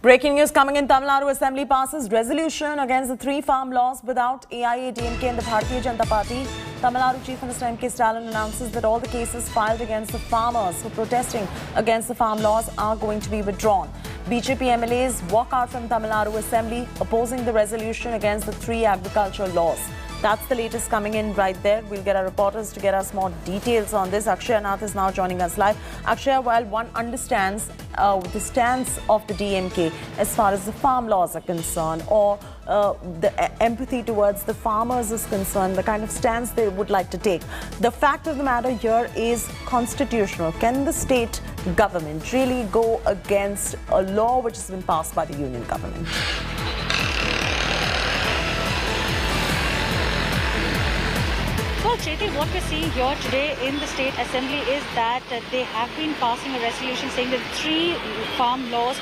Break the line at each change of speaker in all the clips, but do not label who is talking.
Breaking news coming in. Tamil Nadu Assembly passes resolution against the three farm laws without AIADMK and the Bharatiya Janata Party. Tamil Nadu Chief Minister M.K. Stalin announces that all the cases filed against the farmers who are protesting against the farm laws are going to be withdrawn. BJP MLAs walk out from Tamil Nadu Assembly opposing the resolution against the three agricultural laws. That's the latest coming in right there. We'll get our reporters to get us more details on this. Akshay Nath is now joining us live. Akshay, while one understands the stance of the DMK as far as the farm laws are concerned, or the empathy towards the farmers is concerned, the kind of stance they would like to take, the fact of the matter here is constitutional. Can the state government really go against a law which has been passed by the union government?
Well, Chaiti, what we're seeing here today in the State Assembly is that they have been passing a resolution saying that three farm laws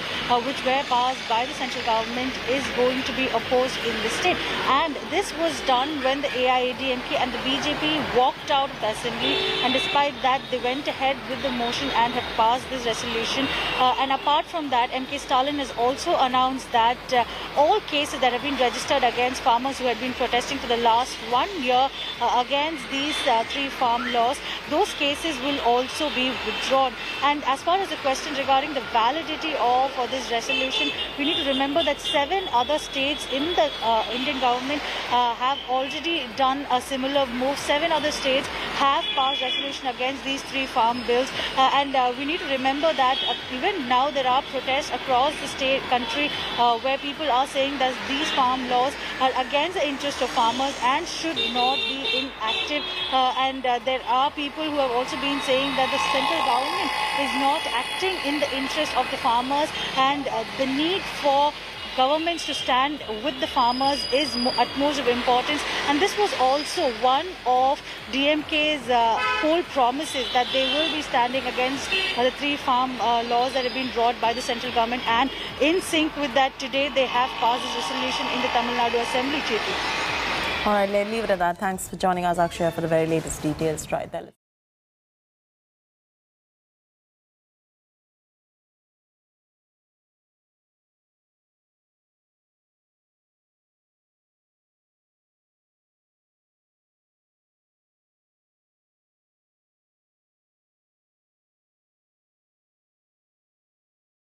which were passed by the central government is going to be opposed in the state. And this was done when the AIADMK and the BJP walked out of the Assembly, and despite that they went ahead with the motion and have passed this resolution. And apart from that, M.K. Stalin has also announced that all cases that have been registered against farmers who had been protesting for the last 1 year against these three farm laws, those cases will also be withdrawn. And as far as the question regarding the validity of this resolution, we need to remember that 7 other states in the Indian government have already done a similar move. 7 other states have passed resolution against these three farm bills, and we need to remember that even now there are protests across the country where people are saying that these farm laws are against the interest of farmers and should not be inactive. And there are people who have also been saying that the central government is not acting in the interest of the farmers, and the need for governments to stand with the farmers is utmost of importance. And this was also one of DMK's whole promises, that they will be standing against the three farm laws that have been brought by the central government. And in sync with that, today they have passed this resolution in the Tamil Nadu Assembly, Chaiti.
All right, let's leave it at that. Thanks for joining us, Akshay, for the very latest details right there.